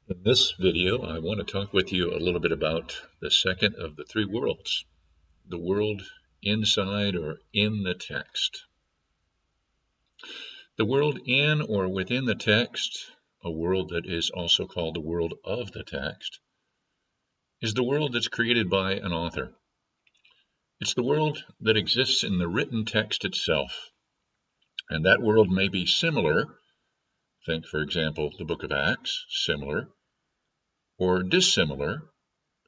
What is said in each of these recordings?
In this video, I want to talk with you a little bit about the second of the three worlds, the world inside or in the text. The world in or within the text, a world that is also called the world of the text, is the world that's created by an author. It's the world that exists in the written text itself, and that world may be similar. Think, for example, the book of Acts, similar, or dissimilar.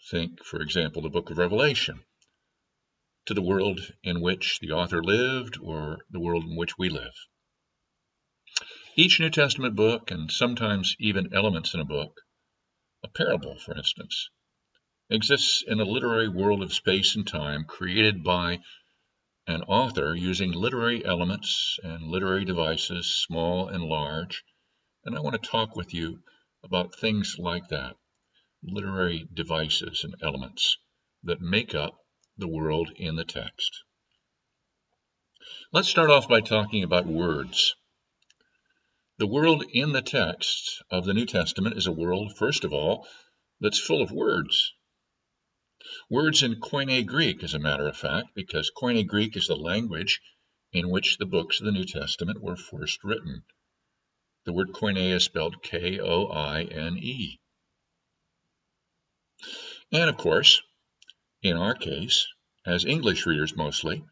Think, for example, the book of Revelation, to the world in which the author lived or the world in which we live. Each New Testament book, and sometimes even elements in a book, a parable, for instance, exists in a literary world of space and time created by an author using literary elements and literary devices, small and large. And I want to talk with you about things like that, literary devices and elements that make up the world in the text. Let's start off by talking about words. The world in the text of the New Testament is a world, first of all, that's full of words. Words in Koine Greek, as a matter of fact, because Koine Greek is the language in which the books of the New Testament were first written. The word koine is spelled K-O-I-N-E. And of course, in our case, as English readers mostly,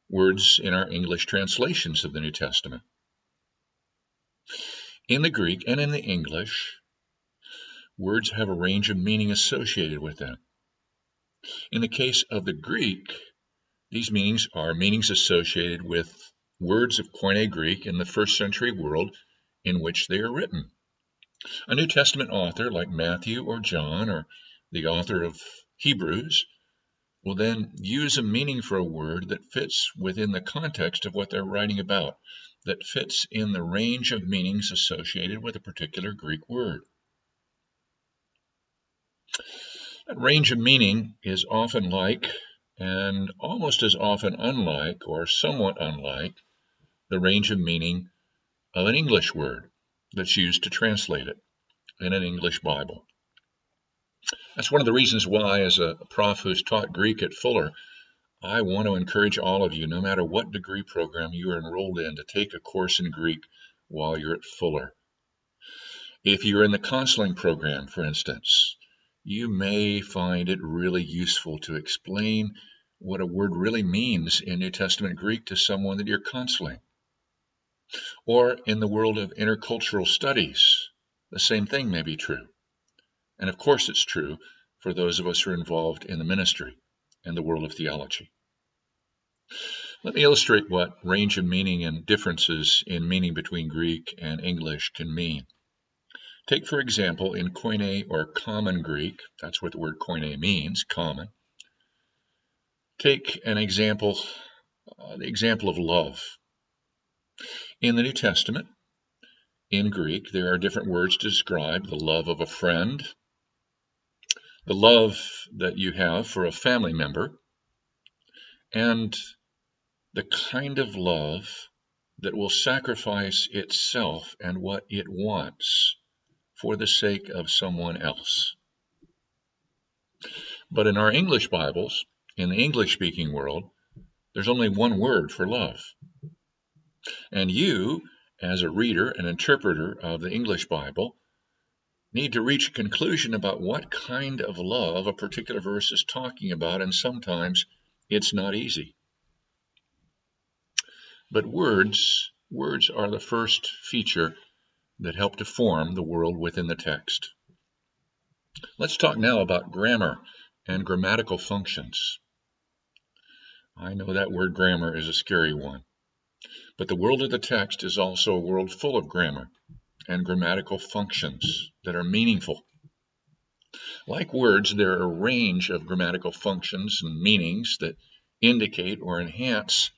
words in our English translations of the New Testament. In the Greek and in the English, words have a range of meaning associated with them. In the case of the Greek, these meanings are meanings associated with words of Koine Greek in the first century world in which they are written. A New Testament author like Matthew or John or the author of Hebrews will then use a meaning for a word that fits within the context of what they're writing about, that fits in the range of meanings associated with a particular Greek word. That range of meaning is often like, and almost as often unlike, or somewhat unlike, the range of meaning of an English word that's used to translate it in an English Bible. That's one of the reasons why, as a prof who's taught Greek at Fuller, I want to encourage all of you, no matter what degree program you are enrolled in, to take a course in Greek while you're at Fuller. If you're in the counseling program, for instance, you may find it really useful to explain what a word really means in New Testament Greek to someone that you're counseling. Or in the world of intercultural studies, the same thing may be true. And of course it's true for those of us who are involved in the ministry and the world of theology. Let me illustrate what range of meaning and differences in meaning between Greek and English can mean. Take, for example, in Koine or common Greek, that's what the word Koine means, common. Take an example, the example of love. In the New Testament, in Greek, there are different words to describe the love of a friend, the love that you have for a family member, and the kind of love that will sacrifice itself and what it wants for the sake of someone else. But in our English Bibles, in the English-speaking world, there's only one word for love. And you, as a reader and interpreter of the English Bible, need to reach a conclusion about what kind of love a particular verse is talking about, and sometimes it's not easy. But words are the first feature that help to form the world within the text. Let's talk now about grammar and grammatical functions. I know that word grammar is a scary one, but the world of the text is also a world full of grammar and grammatical functions that are meaningful. Like words, there are a range of grammatical functions and meanings that indicate or enhance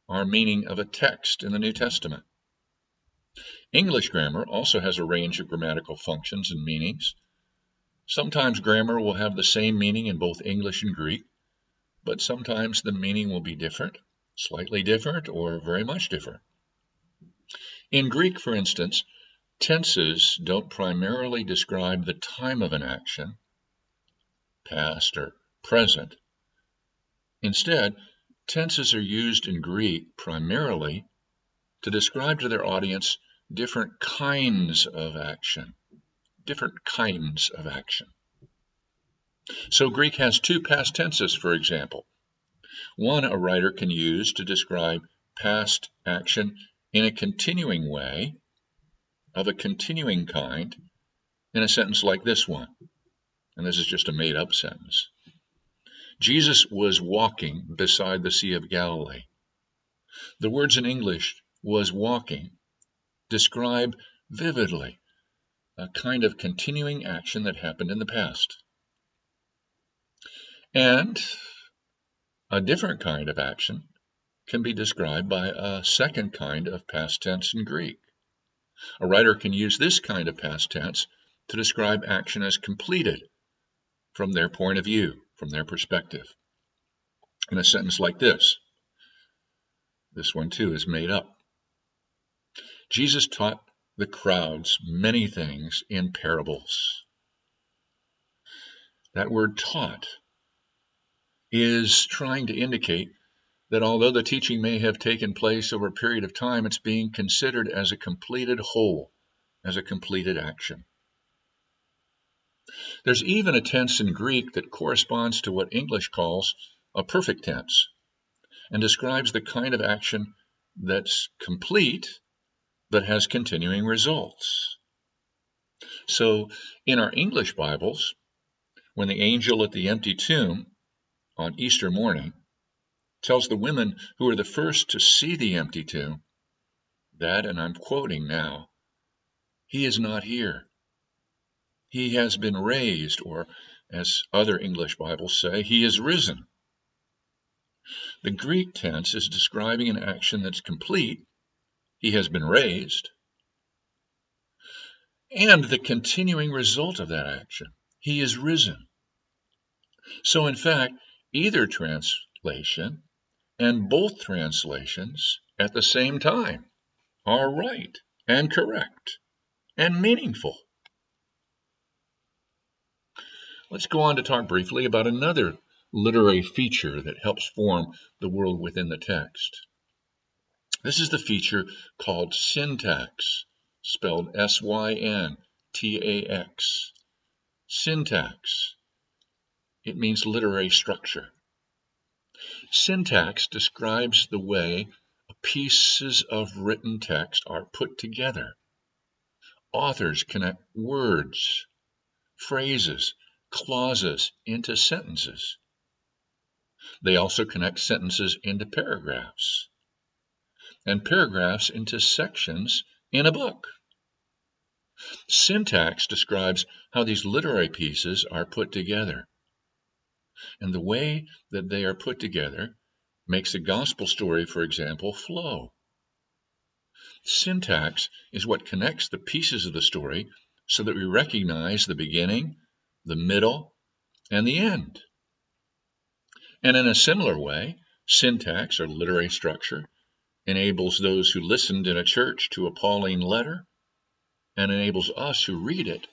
our meaning of a text in the New Testament. English grammar also has a range of grammatical functions and meanings. Sometimes grammar will have the same meaning in both English and Greek, but sometimes the meaning will be different, slightly different, or very much different. In Greek, for instance, Tenses don't primarily describe the time of an action, past or present. Instead, tenses are used in Greek primarily to describe to their audience different kinds of action. Different kinds of action. So Greek has two past tenses, for example. One a writer can use to describe past action in a continuing way, of a continuing kind, in a sentence like this one. And this is just a made-up sentence. Jesus was walking beside the Sea of Galilee. The words in English, was walking, describe vividly a kind of continuing action that happened in the past. And a different kind of action can be described by a second kind of past tense in Greek. A writer can use this kind of past tense to describe action as completed from their point of view, from their perspective. In a sentence like this. This one too is made up. Jesus taught the crowds many things in parables. That word taught is trying to indicate that although the teaching may have taken place over a period of time, it's being considered as a completed whole, as a completed action. There's even a tense in Greek that corresponds to what English calls a perfect tense and describes the kind of action that's complete but has continuing results. So in our English Bibles, when the angel at the empty tomb on Easter morning tells the women who are the first to see the empty tomb that, and I'm quoting now, he is not here. He has been raised, or as other English Bibles say, he is risen. The Greek tense is describing an action that's complete. He has been raised. And the continuing result of that action. He is risen. So in fact, either translation and both translations at the same time are right and correct and meaningful. Let's go on to talk briefly about another literary feature that helps form the world within the text. This is the feature called syntax, spelled S-Y-N-T-A-X. Syntax. It means literary structure. Syntax describes the way pieces of written text are put together. Authors connect words, phrases, clauses into sentences. They also connect sentences into paragraphs, and paragraphs into sections in a book. Syntax describes how these literary pieces are put together, and the way that they are put together makes a gospel story, for example, flow. Syntax is what connects the pieces of the story so that we recognize the beginning, the middle, and the end. And in a similar way, syntax, or literary structure, enables those who listened in a church to a Pauline letter and enables us who read it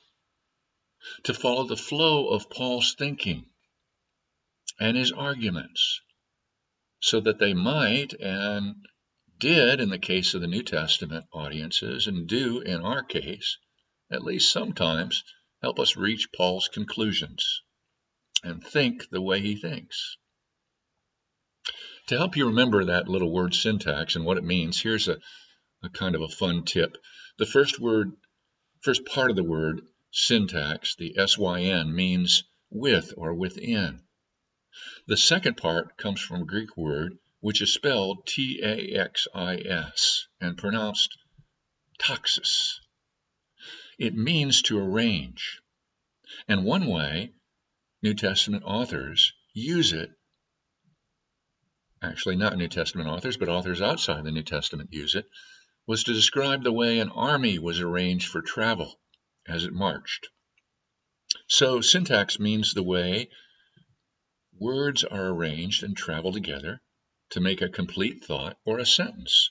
to follow the flow of Paul's thinking and his arguments so that they might and did, in the case of the New Testament audiences, and do in our case, at least sometimes, help us reach Paul's conclusions and think the way he thinks. To help you remember that little word syntax and what it means, here's a kind of a fun tip. The first part of the word syntax, the S-Y-N, means with or within. The second part comes from a Greek word which is spelled T-A-X-I-S and pronounced taxis. It means to arrange. And one way New Testament authors use it, actually not New Testament authors, but authors outside the New Testament use it, was to describe the way an army was arranged for travel as it marched. So syntax means the way words are arranged and travel together to make a complete thought or a sentence.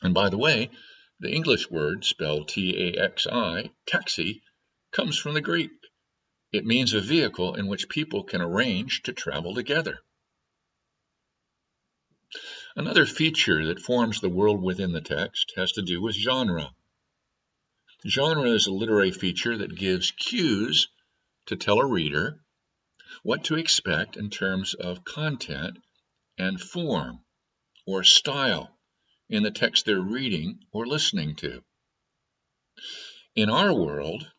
And by the way, The English word, spelled T-A-X-I, taxi, comes from the Greek. It means a vehicle in which people can arrange to travel together. Another feature that forms the world within the text has to do with genre. Genre is a literary feature that gives cues to tell a reader what to expect in terms of content and form or style in the text they're reading or listening to. In our world,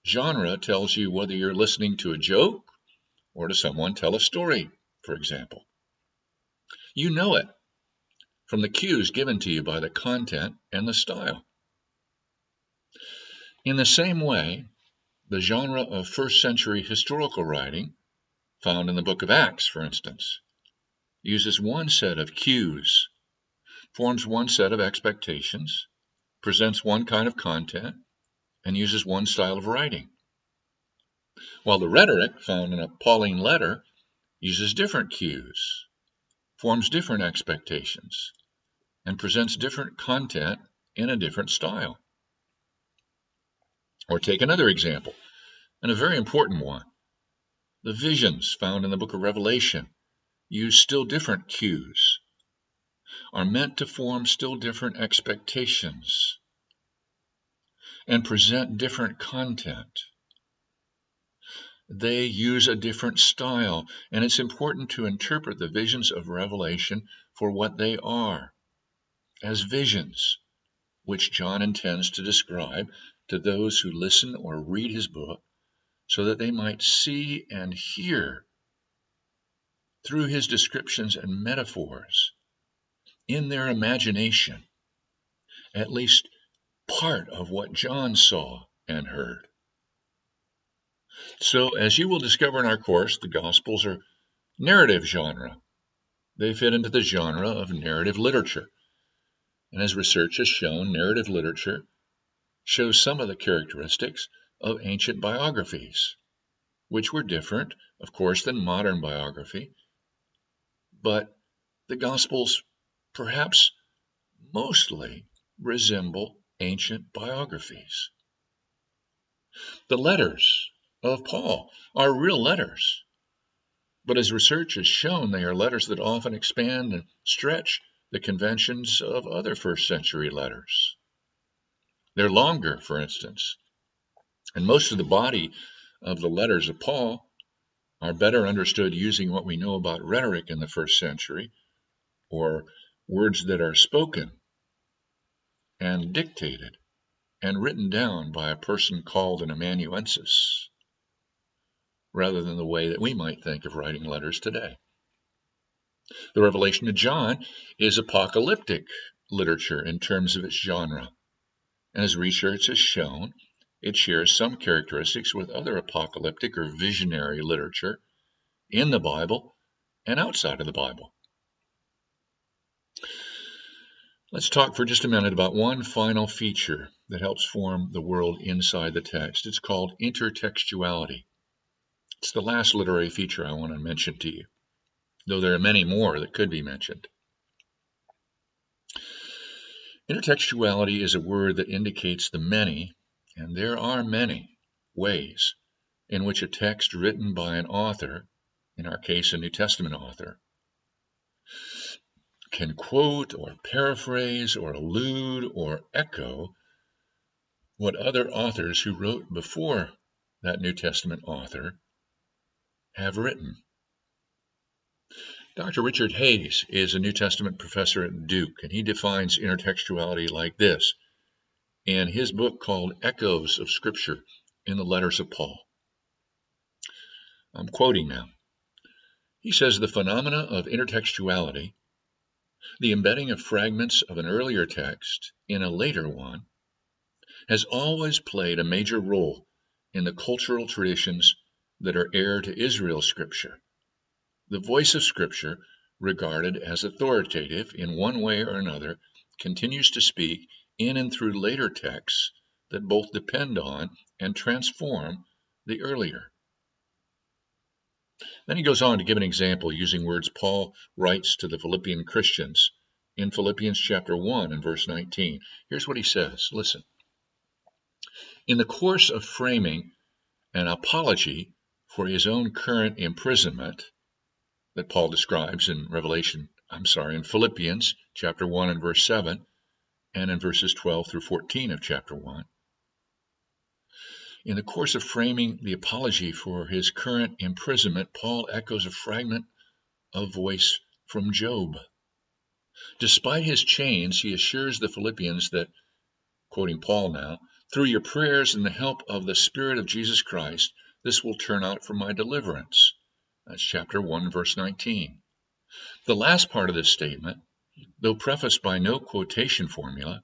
genre tells you whether you're listening to a joke or to someone tell a story, for example. You know it from the cues given to you by the content and the style. In the same way, the genre of first century historical writing, found in the book of Acts, for instance, uses one set of cues, forms one set of expectations, presents one kind of content, and uses one style of writing. While the rhetoric found in a Pauline letter uses different cues, forms different expectations, and presents different content in a different style. Or take another example, and a very important one. The visions found in the book of Revelation use still different cues, are meant to form still different expectations, and present different content. They use a different style, and it's important to interpret the visions of Revelation for what they are, as visions, which John intends to describe to those who listen or read his book, so that they might see and hear through his descriptions and metaphors in their imagination at least part of what John saw and heard. So, as you will discover in our course, the Gospels are narrative genre. They fit into the genre of narrative literature. And as research has shown, narrative literature shows some of the characteristics of ancient biographies, which were different, of course, than modern biography. But the Gospels perhaps mostly resemble ancient biographies. The letters of Paul are real letters, but as research has shown, they are letters that often expand and stretch the conventions of other first century letters. They're longer, for instance, and most of the body of the letters of Paul are better understood using what we know about rhetoric in the first century, or words that are spoken and dictated and written down by a person called an amanuensis, rather than the way that we might think of writing letters today. The Revelation of John is apocalyptic literature in terms of its genre, and as research has shown, it shares some characteristics with other apocalyptic or visionary literature in the Bible and outside of the Bible. Let's talk for just a minute about one final feature that helps form the world inside the text. It's called intertextuality. It's the last literary feature I want to mention to you, though there are many more that could be mentioned. Intertextuality is a word that indicates the many, and there are many, ways in which a text written by an author, in our case a New Testament author, can quote or paraphrase or allude or echo what other authors who wrote before that New Testament author have written. Dr. Richard Hayes is a New Testament professor at Duke, and he defines intertextuality like this in his book called Echoes of Scripture in the Letters of Paul. I'm quoting now. He says the phenomena of intertextuality, the embedding of fragments of an earlier text in a later one, has always played a major role in the cultural traditions that are heir to Israel's Scripture. The voice of Scripture, regarded as authoritative in one way or another, continues to speak in and through later texts that both depend on and transform the earlier. Then he goes on to give an example using words Paul writes to the Philippian Christians in Philippians chapter 1 and verse 19. Here's what he says. Listen. In the course of framing an apology for his own current imprisonment that Paul describes in Philippians chapter 1 and verse 7 and in verses 12 through 14 of chapter 1. In the course of framing the apology for his current imprisonment, Paul echoes a fragment of voice from Job. Despite his chains, he assures the Philippians that, quoting Paul now, through your prayers and the help of the Spirit of Jesus Christ, this will turn out for my deliverance. That's chapter 1, verse 19. The last part of this statement, though prefaced by no quotation formula,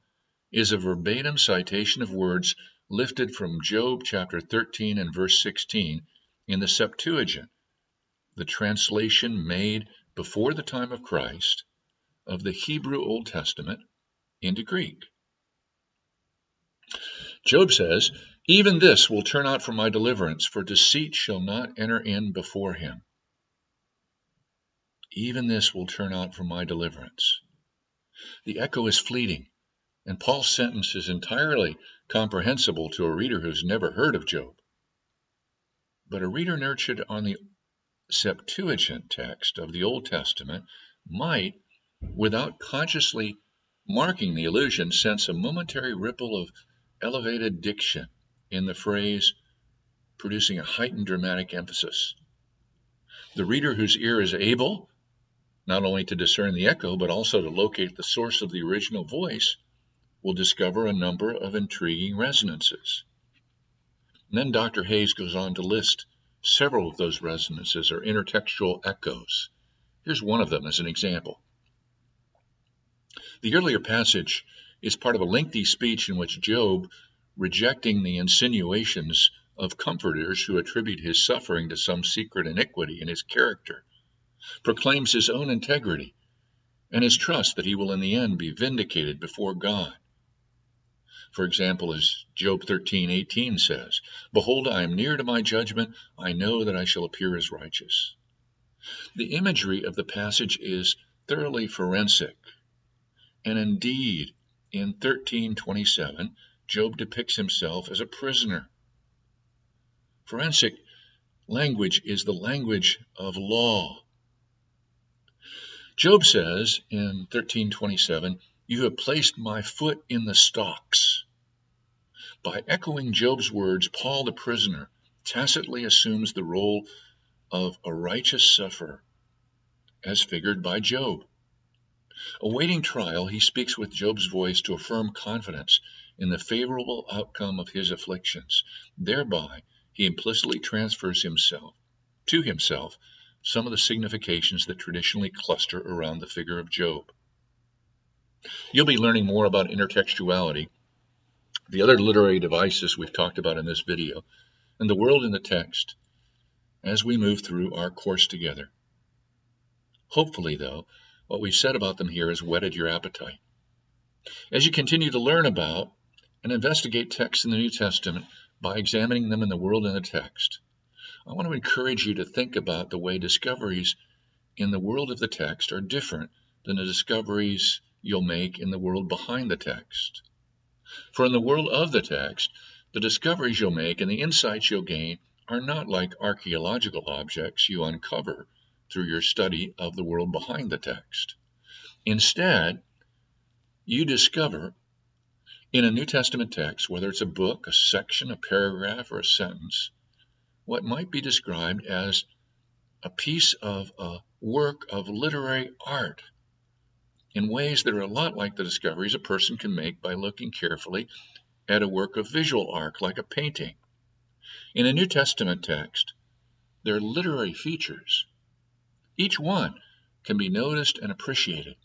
is a verbatim citation of words lifted from Job chapter 13 and verse 16 in the Septuagint, the translation made before the time of Christ of the Hebrew Old Testament into Greek. Job says, even this will turn out for my deliverance, for deceit shall not enter in before him. Even this will turn out for my deliverance. The echo is fleeting, and Paul's sentence is entirely comprehensible to a reader who's never heard of Job. But a reader nurtured on the Septuagint text of the Old Testament might, without consciously marking the allusion, sense a momentary ripple of elevated diction in the phrase, producing a heightened dramatic emphasis. The reader whose ear is able not only to discern the echo, but also to locate the source of the original voice, will discover a number of intriguing resonances. And then Dr. Hayes goes on to list several of those resonances or intertextual echoes. Here's one of them as an example. The earlier passage is part of a lengthy speech in which Job, rejecting the insinuations of comforters who attribute his suffering to some secret iniquity in his character, proclaims his own integrity and his trust that he will in the end be vindicated before God. For example, as Job 13:18 says, behold, I am near to my judgment, I know that I shall appear as righteous. The imagery of the passage is thoroughly forensic, and indeed, in 13:27, Job depicts himself as a prisoner. Forensic language is the language of law. Job says in 13:27, you have placed my foot in the stocks. By echoing Job's words, Paul the prisoner tacitly assumes the role of a righteous sufferer, as figured by Job. Awaiting trial, he speaks with Job's voice to affirm confidence in the favorable outcome of his afflictions. Thereby, he implicitly transfers to himself some of the significations that traditionally cluster around the figure of Job. You'll be learning more about intertextuality, the other literary devices we've talked about in this video, and the world in the text as we move through our course together. Hopefully, though, what we've said about them here has whetted your appetite. As you continue to learn about and investigate texts in the New Testament by examining them in the world in the text, I want to encourage you to think about the way discoveries in the world of the text are different than the discoveries you'll make in the world behind the text. For in the world of the text, the discoveries you'll make and the insights you'll gain are not like archaeological objects you uncover through your study of the world behind the text. Instead, you discover in a New Testament text, whether it's a book, a section, a paragraph, or a sentence, what might be described as a piece of a work of literary art in ways that are a lot like the discoveries a person can make by looking carefully at a work of visual art, like a painting. In a New Testament text, there are literary features. Each one can be noticed and appreciated,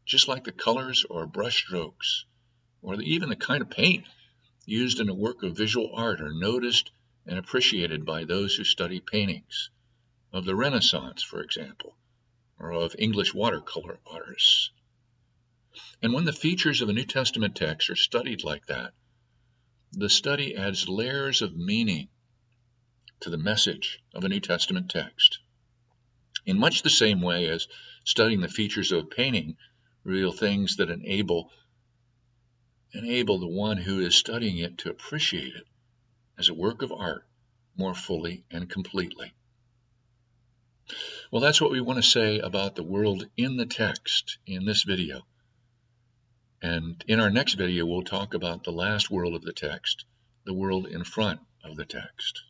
just like the colors or brush strokes, or even the kind of paint used in a work of visual art are noticed and appreciated by those who study paintings of the Renaissance, for example, or of English watercolor artists. And when the features of a New Testament text are studied like that, the study adds layers of meaning to the message of a New Testament text. In much the same way as studying the features of a painting reveal things that enable the one who is studying it to appreciate it as a work of art more fully and completely. Well, that's what we want to say about the world in the text in this video. And in our next video, we'll talk about the last world of the text, the world in front of the text.